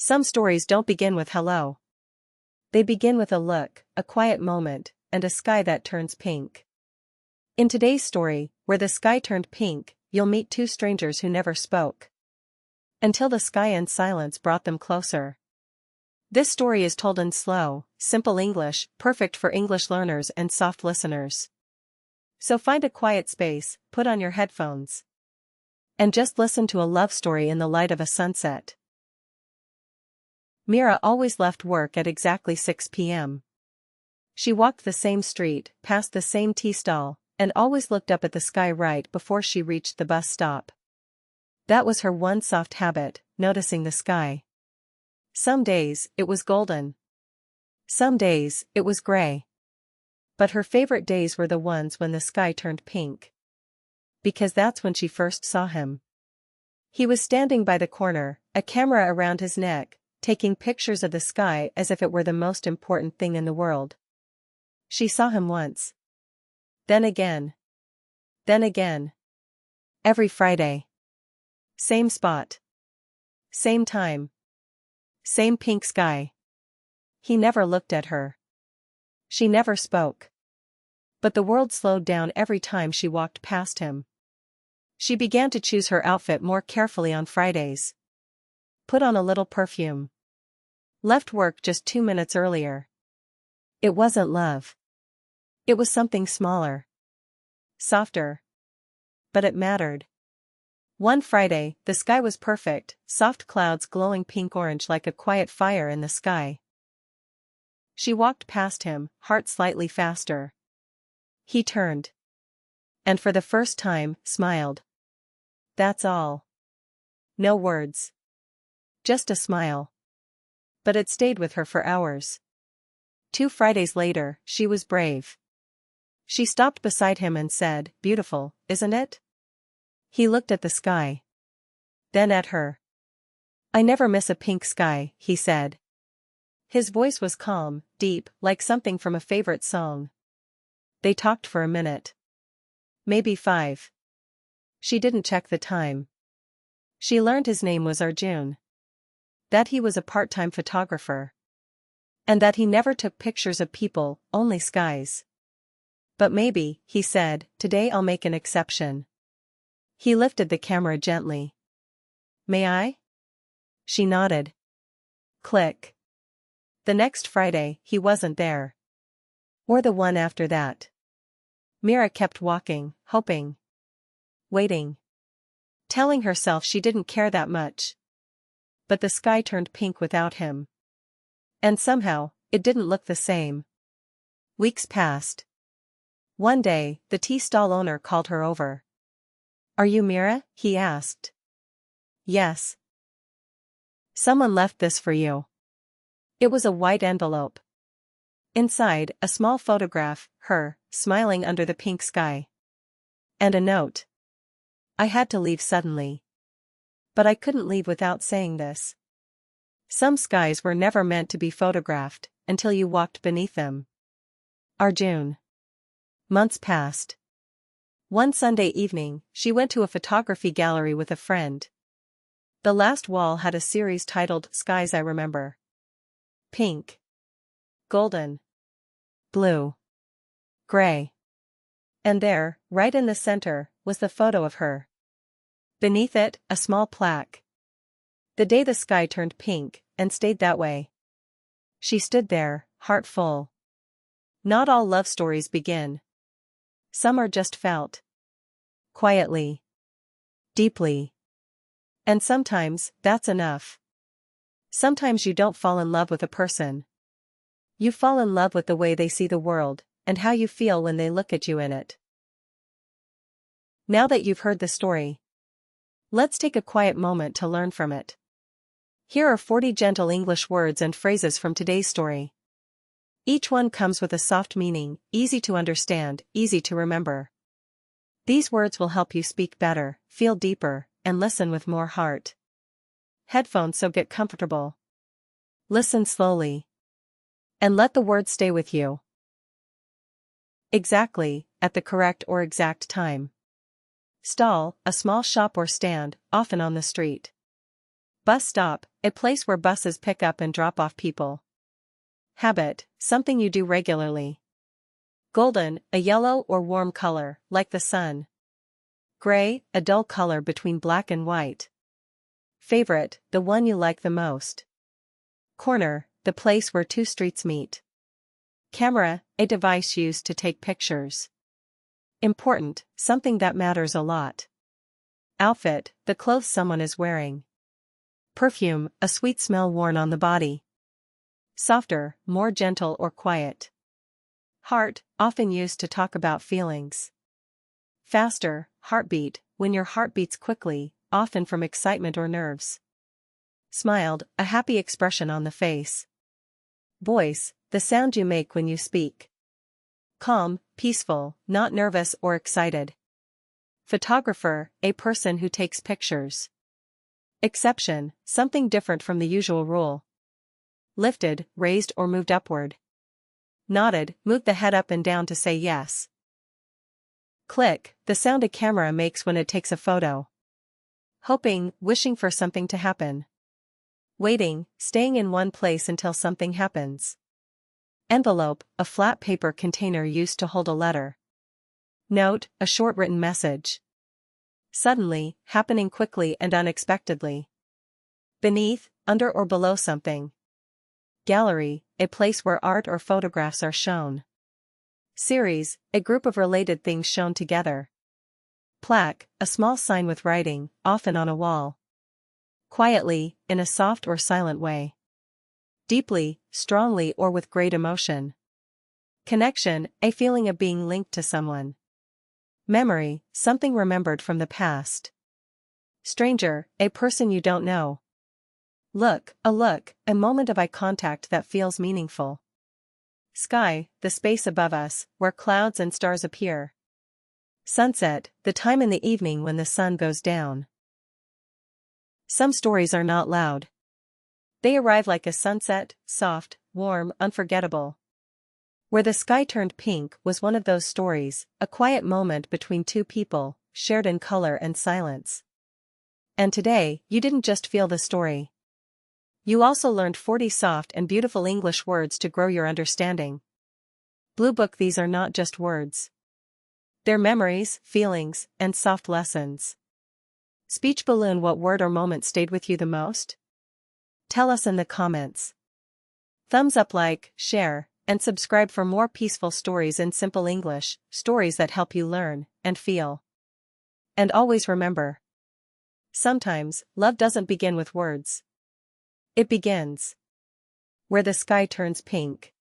Some stories don't begin with hello. They begin with a look, a quiet moment, and a sky that turns pink. In today's story, Where the Sky Turned Pink, you'll meet two strangers who never spoke until the sky and silence brought them closer. This story is told in slow, simple English, perfect for English learners and soft listeners. So find a quiet space, put on your headphones, and just listen to a love story in the light of a sunset. Mira always left work at exactly 6 p.m. She walked the same street, past the same tea stall, and always looked up at the sky right before she reached the bus stop. That was her one soft habit, noticing the sky. Some days, it was golden. Some days, it was gray. But her favorite days were the ones when the sky turned pink. Because that's when she first saw him. He was standing by the corner, a camera around his neck, taking pictures of the sky as if it were the most important thing in the world. She saw him once. Then again. Then again. Every Friday. Same spot. Same time. Same pink sky. He never looked at her. She never spoke. But the world slowed down every time she walked past him. She began to choose her outfit more carefully on Fridays. Put on a little perfume. Left work just 2 minutes earlier. It wasn't love. It was something smaller. Softer. But it mattered. One Friday, the sky was perfect, soft clouds glowing pink-orange like a quiet fire in the sky. She walked past him, heart slightly faster. He turned. And for the first time, smiled. That's all. No words. Just a smile. But it stayed with her for hours. 2 Fridays later, she was brave. She stopped beside him and said, "Beautiful, isn't it?" He looked at the sky. Then at her. "I never miss a pink sky," he said. His voice was calm, deep, like something from a favorite song. They talked for a minute. Maybe 5. She didn't check the time. She learned his name was Arjun. That he was a part-time photographer. And that he never took pictures of people, only skies. But maybe, he said, today I'll make an exception. He lifted the camera gently. "May I?" She nodded. Click. The next Friday, he wasn't there. Or the one after that. Mira kept walking, hoping. Waiting. Telling herself she didn't care that much. But the sky turned pink without him. And somehow, it didn't look the same. Weeks passed. One day, the tea stall owner called her over. "Are you Mira?" he asked. "Yes. Someone left this for you." It was a white envelope. Inside, a small photograph, her, smiling under the pink sky. And a note. "I had to leave suddenly. But I couldn't leave without saying this. Some skies were never meant to be photographed, until you walked beneath them. Arjun." Months passed. One Sunday evening, she went to a photography gallery with a friend. The last wall had a series titled Skies I Remember. Pink. Golden. Blue. Gray. And there, right in the center, was the photo of her. Beneath it, a small plaque. The day the sky turned pink, and stayed that way. She stood there, heart full. Not all love stories begin. Some are just felt. Quietly. Deeply. And sometimes, that's enough. Sometimes you don't fall in love with a person. You fall in love with the way they see the world, and how you feel when they look at you in it. Now that you've heard the story, let's take a quiet moment to learn from it. Here are 40 gentle English words and phrases from today's story. Each one comes with a soft meaning, easy to understand, easy to remember. These words will help you speak better, feel deeper, and listen with more heart. Headphones, so get comfortable. Listen slowly. And let the words stay with you. Exactly, at the correct or exact time. Stall, a small shop or stand, often on the street. Bus stop, a place where buses pick up and drop off people. Habit, something you do regularly. Golden, a yellow or warm color, like the sun. Gray, a dull color between black and white. Favorite, the one you like the most. Corner, the place where two streets meet. Camera, a device used to take pictures. Important, something that matters a lot. Outfit, the clothes someone is wearing. Perfume, a sweet smell worn on the body. Softer, more gentle or quiet. Heart, often used to talk about feelings. Faster, heartbeat, when your heart beats quickly, often from excitement or nerves. Smiled, a happy expression on the face. Voice, the sound you make when you speak. Calm, peaceful, not nervous or excited. Photographer, a person who takes pictures. Exception, something different from the usual rule. Lifted, raised or moved upward. Nodded, moved the head up and down to say yes. Click, the sound a camera makes when it takes a photo. Hoping, wishing for something to happen. Waiting, staying in one place until something happens. Envelope, a flat paper container used to hold a letter. Note, a short written message. Suddenly, happening quickly and unexpectedly. Beneath, under or below something. Gallery, a place where art or photographs are shown. Series, a group of related things shown together. Plaque, a small sign with writing, often on a wall. Quietly, in a soft or silent way. Deeply, strongly or with great emotion. Connection, a feeling of being linked to someone. Memory, something remembered from the past. Stranger, a person you don't know. Look, a moment of eye contact that feels meaningful. Sky, the space above us, where clouds and stars appear. Sunset, the time in the evening when the sun goes down. Some stories are not loud. They arrive like a sunset, soft, warm, unforgettable. Where the Sky Turned Pink was one of those stories, a quiet moment between two people, shared in color and silence. And today, you didn't just feel the story. You also learned 40 soft and beautiful English words to grow your understanding. Blue Book, these are not just words. They're memories, feelings, and soft lessons. Speech Balloon, what word or moment stayed with you the most? Tell us in the comments. Thumbs up, like, share, and subscribe for more peaceful stories in simple English, stories that help you learn and feel. And always remember, sometimes, love doesn't begin with words. It begins where the sky turns pink.